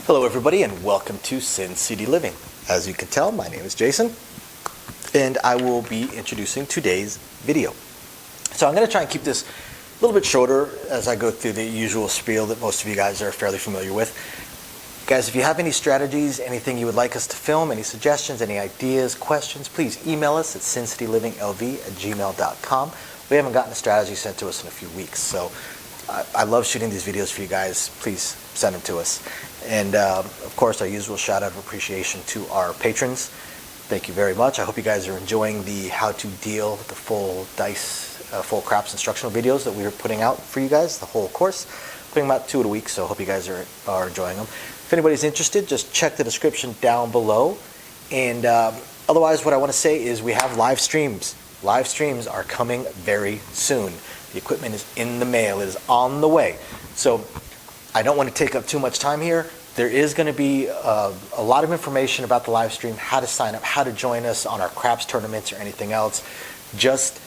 Hello everybody and welcome to Sin City Living. As you can tell, my name is Jason and I will be introducing today's video. So I'm going to try and keep this a little bit shorter as I go through the usual spiel that most of you guys are fairly familiar with. Guys, if you have any strategies, anything you would like us to film, any suggestions, any ideas, questions, please email us at sincitylivingLV@gmail.com. We haven't gotten a strategy sent to us in a few weeks, so I love shooting these videos for you guys. Please send them to us. And of course, our usual shout out of appreciation to our patrons. Thank you very much. I hope you guys are enjoying the how to deal with the full dice, full craps instructional videos that we are putting out for you guys, the whole course. Putting them out 2 a week, so I hope you guys are enjoying them. If anybody's interested, just check the description down below. And otherwise, what I want to say is we have live streams. Live streams are coming very soon. The equipment is in the mail. It is on the way. So I don't want to take up too much time here. There is going to be a lot of information about the live stream, how to sign up, how to join us on our craps tournaments or anything else. Just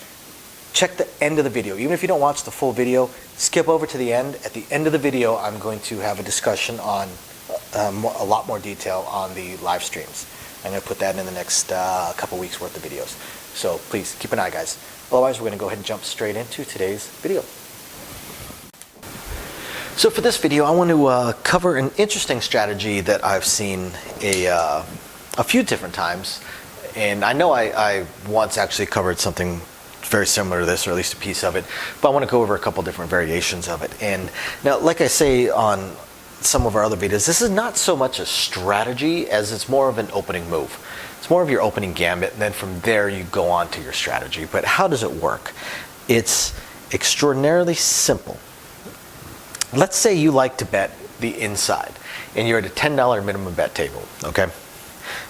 check the end of the video. Even if you don't watch the full video, skip over to the end. At the end of the video, I'm going to have a discussion on a lot more detail on the live streams. I'm going to put that in the next couple weeks worth of videos. So please keep an eye, guys. Otherwise, we're going to go ahead and jump straight into today's video. So for this video, I want to cover an interesting strategy that I've seen a few different times. And I know I once actually covered something very similar to this, or at least a piece of it. But I want to go over a couple different variations of it. And now, like I say on some of our other videos, this is not so much a strategy as it's more of an opening move. It's more of your opening gambit, and then from there you go on to your strategy. But how does it work? It's extraordinarily simple. Let's say you like to bet the inside, and you're at a $10 minimum bet table, okay?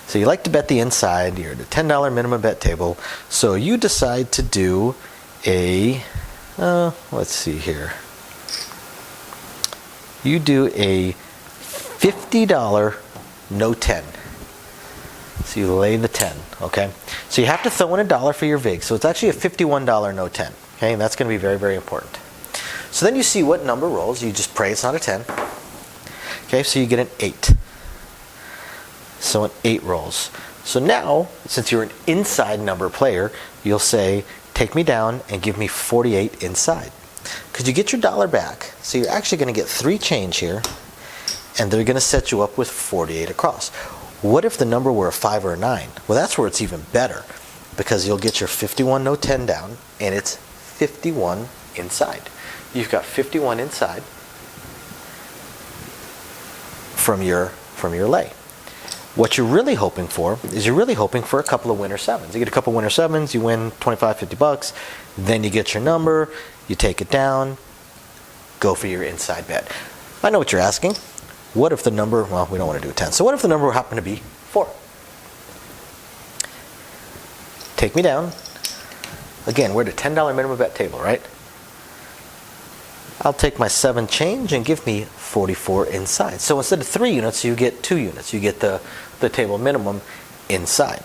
So you like to bet the inside, you're at a $10 minimum bet table, so you decide to do a, let's see here. You do a $50 no 10. So you lay the 10, okay? So you have to throw in $1 for your vig. So it's actually a $51 no 10, okay? And that's going to be very, very important. So then you see what number rolls. You just pray it's not a 10. Okay, so you get an 8. So an 8 rolls. So now, since you're an inside number player, you'll say, take me down and give me 48 inside. Because you get your dollar back. So you're actually going to get 3 change here, and they're going to set you up with 48 across. What if the number were a 5 or a 9? Well, that's where it's even better, because you'll get your 51 no 10 down, and it's 51 inside. You've got 51 inside from your lay. What you're really hoping for is you're really hoping for a couple of winner 7s. You get a couple of winner 7s, you win 25, 50 bucks, then you get your number, you take it down, go for your inside bet. I know what you're asking. What if the number, well, we don't want to do a 10. So what if the number happened to be 4? Take me down. Again, we're at a $10 minimum bet table, right? I'll take my 7 change and give me 44 inside. So instead of 3 units, you get 2 units. You get the table minimum inside.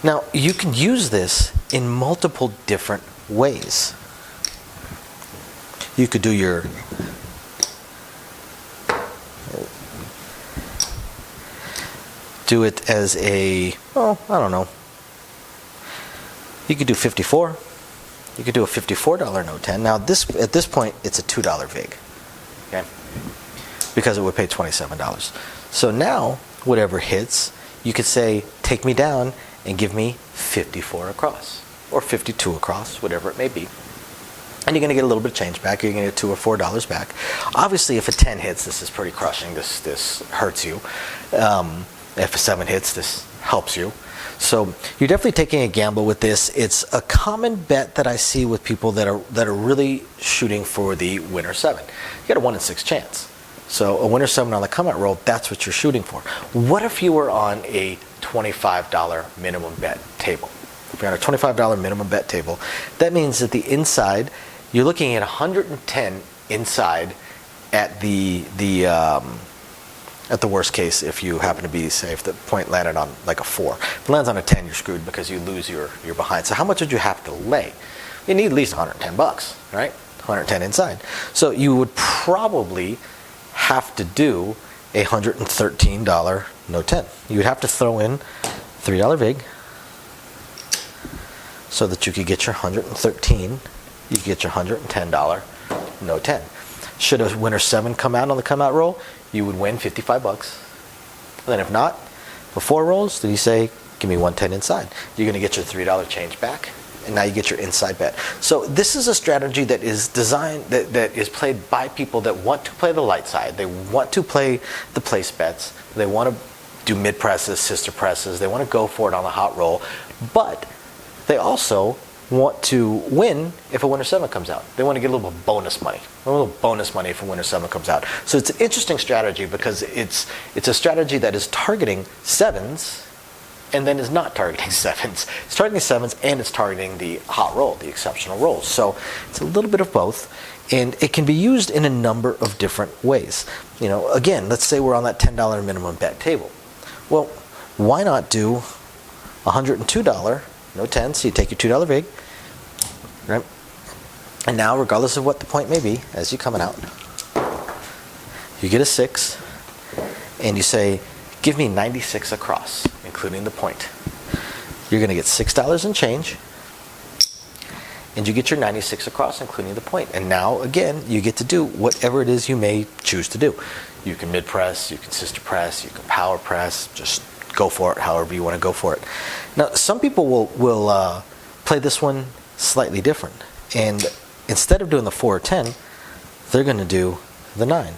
Now, you can use this in multiple different ways. You could do your do it as a, well, I don't know. You could do 54. You could do a $54 no 10. Now, at this point, it's a $2 vig, okay? Because it would pay $27. So now, whatever hits, you could say, take me down and give me 54 across, or 52 across, whatever it may be. And you're going to get a little bit of change back. You're going to get $2 or $4 back. Obviously, if a 10 hits, this is pretty crushing. This hurts you. If a 7 hits, this helps you. So you're definitely taking a gamble with this. It's a common bet that I see with people that are really shooting for the winner 7. You got a 1 in 6 chance. So a winner 7 on the come out roll, that's what you're shooting for. What if you were on a $25 minimum bet table? If you're on a $25 minimum bet table, that means that the inside, you're looking at 110 inside at the worst case, if you happen to be, say, if the point landed on like a 4. If it lands on a 10, you're screwed because you lose your behind. So how much would you have to lay? You need at least 110 bucks, right? 110 inside. So you would probably have to do a $113 no 10. You would have to throw in $3 vig so that you could get your 113, you could get your $110 no 10. Should a winner 7 come out on the come out roll, you would win 55 bucks. And then if not, for 4 rolls, then you say, give me 110 inside. You're going to get your $3 change back, and now you get your inside bet. So this is a strategy that is designed, that is played by people that want to play the light side. They want to play the place bets. They want to do mid presses, sister presses. They want to go for it on the hot roll, but they also want to win if a winner 7 comes out. They want to get a little bonus money. A little bonus money if a winner 7 comes out. So it's an interesting strategy because it's a strategy that is targeting 7s and then is not targeting 7s. It's targeting 7s and it's targeting the hot roll, the exceptional rolls. So it's a little bit of both, and it can be used in a number of different ways. You know, again, let's say we're on that $10 minimum bet table. Well, why not do $102 no 10? So you take your $2 vig, right? And now, regardless of what the point may be, as you're coming out, you get a 6, and you say, give me 96 across, including the point. You're going to get $6 in change, and you get your 96 across, including the point. And now, again, you get to do whatever it is you may choose to do. You can mid press, you can sister press, you can power press, just go for it however you want to go for it. Now, some people will play this one slightly different, and instead of doing the 4 or 10, they're going to do the 9.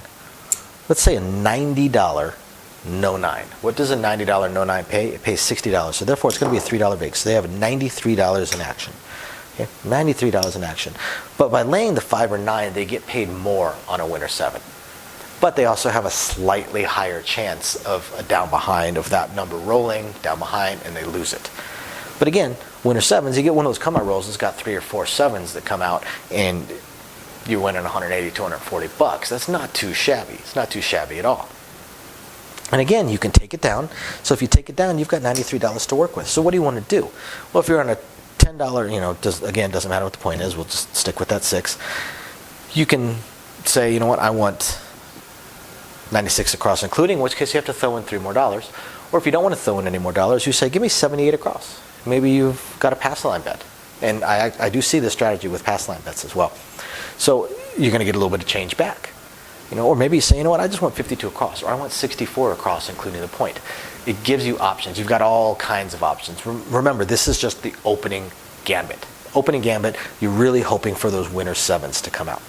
Let's say a $90 no 9. What does a $90 no 9 pay? It pays $60, so therefore it's going to be a $3 vig. So they have $93 in action. Okay? $93 in action. But by laying the 5 or 9, they get paid more on a winner 7. But they also have a slightly higher chance of a down behind, of that number rolling down behind, and they lose it. But again, winner 7s, you get one of those come out rolls that's got 3 or 4 7s that come out, and you're winning 180, 240 bucks. That's not too shabby. It's not too shabby at all. And again, you can take it down. So if you take it down, you've got $93 to work with. So what do you want to do? Well, if you're on a $10, you know, again, doesn't matter what the point is. We'll just stick with that 6. You can say, you know what, I want 96 across including, in which case you have to throw in $3 more. Or if you don't want to throw in any more dollars, you say, give me 78 across. Maybe you've got a pass line bet. And I do see this strategy with pass line bets as well. So you're going to get a little bit of change back. You know, or maybe you say, you know what, I just want 52 across, or I want 64 across, including the point. It gives you options. You've got all kinds of options. Remember, this is just the opening gambit. Opening gambit, you're really hoping for those winner 7s to come out.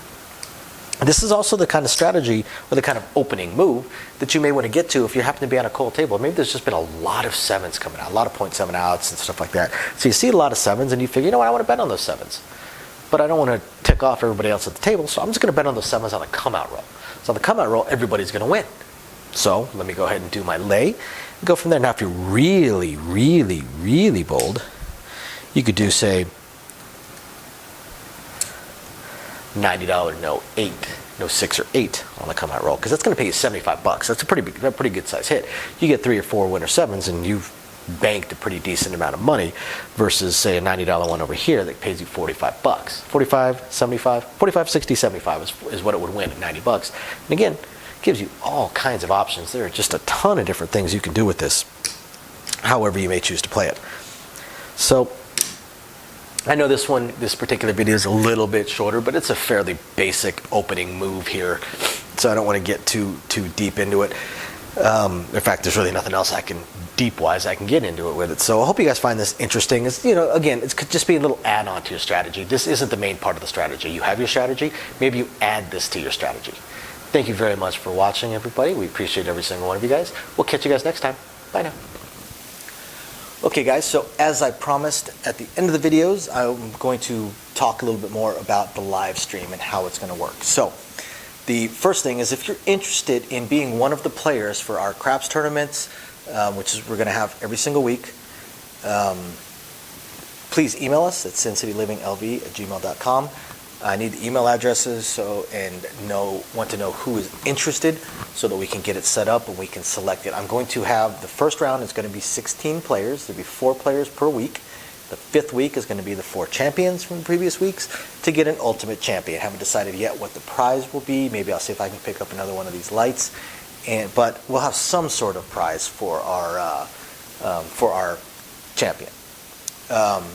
This is also the kind of strategy or the kind of opening move that you may want to get to if you happen to be on a cold table. Maybe there's just been a lot of 7s coming out, a lot of 0.7 outs and stuff like that. So you see a lot of 7s and you figure, you know what, I want to bet on those 7s. But I don't want to tick off everybody else at the table, so I'm just going to bet on those 7s on the come out roll. So on the come out roll, everybody's going to win. So let me go ahead and do my lay and go from there. Now if you're really, really, really bold, you could do, say, $90 no 8, no 6 or 8 on the come out roll, because that's going to pay you 75 bucks. That's a pretty good size hit. You get 3 or 4 winner 7s and you've banked a pretty decent amount of money versus, say, a $90 one over here that pays you 45 bucks. 45, 75, 45, 60, 75 is what it would win at 90 bucks. And again, gives you all kinds of options. There are just a ton of different things you can do with this, however you may choose to play it. So I know this particular video is a little bit shorter, but it's a fairly basic opening move here, so I don't want to get too deep into it. In fact, there's really nothing else I can get into it with it. So I hope you guys find this interesting. It's, you know, again, it could just be a little add-on to your strategy. This isn't the main part of the strategy. You have your strategy. Maybe you add this to your strategy. Thank you very much for watching, everybody. We appreciate every single one of you guys. We'll catch you guys next time. Bye now. Okay, guys, so as I promised at the end of the videos, I'm going to talk a little bit more about the live stream and how it's going to work. So the first thing is, if you're interested in being one of the players for our craps tournaments, which is we're going to have every single week, please email us at sincityliving.lv@gmail.com. I need the email addresses and want to know who is interested so that we can get it set up and we can select it. I'm going to have the first round is going to be 16 players. There'll be 4 players per week, The 5th week is going to be the 4 champions from the previous weeks to get an ultimate champion. Haven't decided yet what the prize will be. Maybe I'll see if I can pick up another one of these lights. But we'll have some sort of prize for our champion.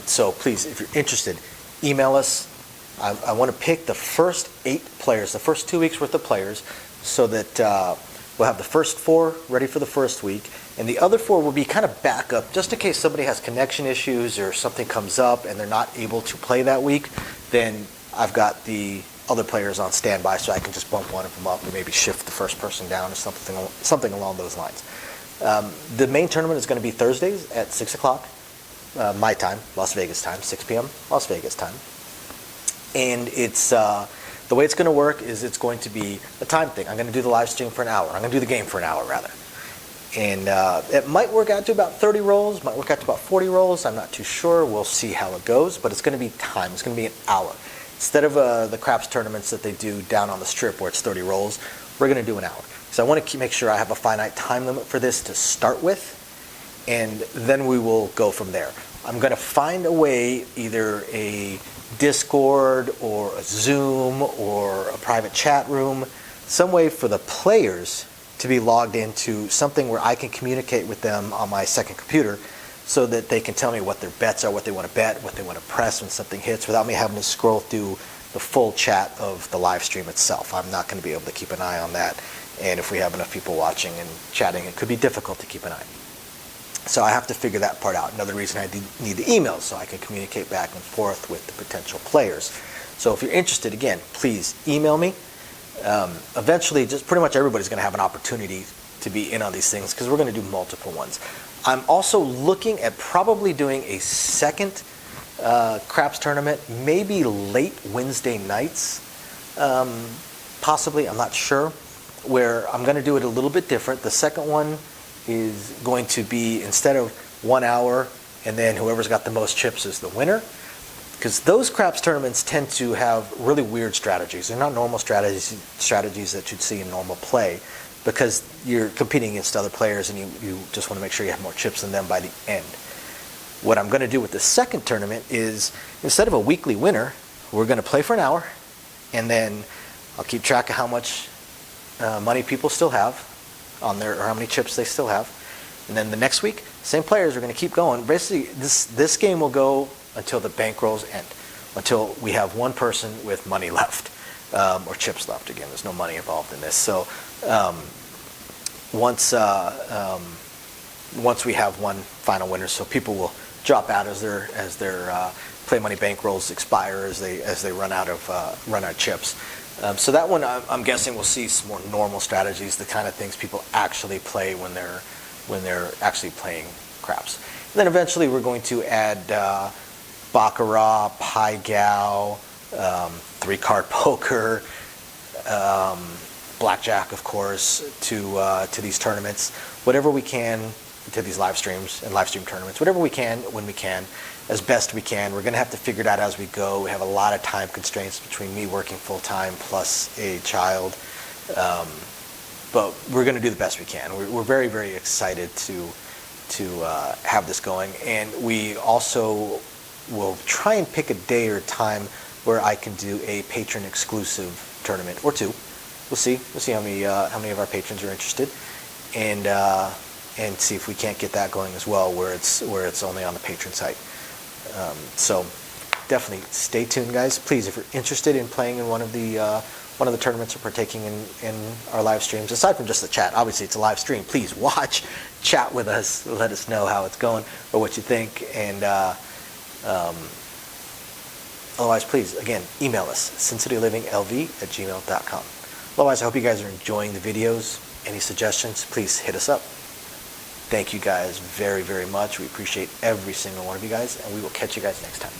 So please, if you're interested, email us. I want to pick the first 8 players, the first 2 weeks worth of players, so that we'll have the first 4 ready for the first week, and the other 4 will be kind of backup, just in case somebody has connection issues or something comes up and they're not able to play that week. Then I've got the other players on standby, so I can just bump one of them up or maybe shift the first person down or something along those lines. The main tournament is going to be Thursdays at 6 o'clock my time, Las Vegas time, 6 p.m. Las Vegas time. And it's the way it's going to work is it's going to be a time thing. I'm going to do the live stream for an hour. I'm going to do the game for an hour, rather. And it might work out to about 30 rolls, might work out to about 40 rolls. I'm not too sure. We'll see how it goes. But it's going to be time. It's going to be an hour. Instead of the craps tournaments that they do down on the strip where it's 30 rolls, we're going to do an hour. So I want to make sure I have a finite time limit for this to start with, and then we will go from there. I'm going to find a way, either a Discord or a Zoom or a private chat room, some way for the players to be logged into something where I can communicate with them on my second computer, so that they can tell me what their bets are, what they want to bet, what they want to press when something hits, without me having to scroll through the full chat of the live stream itself. I'm not going to be able to keep an eye on that, and if we have enough people watching and chatting, it could be difficult to keep an eye. So I have to figure that part out. Another reason I need the emails, so I can communicate back and forth with the potential players. So if you're interested, again, please email me. Eventually, just pretty much everybody's going to have an opportunity to be in on these things, because we're going to do multiple ones. I'm also looking at probably doing a second craps tournament, maybe late Wednesday nights, possibly, I'm not sure, where I'm going to do it a little bit different. The second one is going to be, instead of 1 hour and then whoever's got the most chips is the winner, because those craps tournaments tend to have really weird strategies. They're not normal strategies that you'd see in normal play, because you're competing against other players and you just want to make sure you have more chips than them by the end. What I'm going to do with the second tournament is, instead of a weekly winner, we're going to play for an hour, and then I'll keep track of how much money people still have on there, or how many chips they still have. And then the next week, same players are going to keep going. Basically, this game will go until the bankrolls end, until we have one person with money left, or chips left. Again, there's no money involved in this. So once we have one final winner, so people will drop out as their play money bankrolls expire, as they run out of chips. So that one, I'm guessing we'll see some more normal strategies, the kind of things people actually play when they're actually playing craps. And then eventually we're going to add baccarat, pai gow, 3-card poker, blackjack, of course, to these tournaments. Whatever we can, to these live streams and live stream tournaments, whatever we can, when we can, as best we can. We're going to have to figure it out as we go. We have a lot of time constraints between me working full-time plus a child. But we're going to do the best we can. We're very, very excited to have this going. And we also will try and pick a day or time where I can do a patron-exclusive tournament or two. We'll see. We'll see how many of our patrons are interested, and see if we can't get that going as well, where it's only on the patron site. So definitely stay tuned, guys. Please, if you're interested in playing in one of the tournaments or partaking in our live streams, aside from just the chat, obviously it's a live stream, please watch, chat with us, let us know how it's going or what you think, and otherwise, please, again, email us, sincityliving.lv@gmail.com. Otherwise, I hope you guys are enjoying the videos. Any suggestions, please hit us up. Thank you guys very, very much. We appreciate every single one of you guys, and we will catch you guys next time.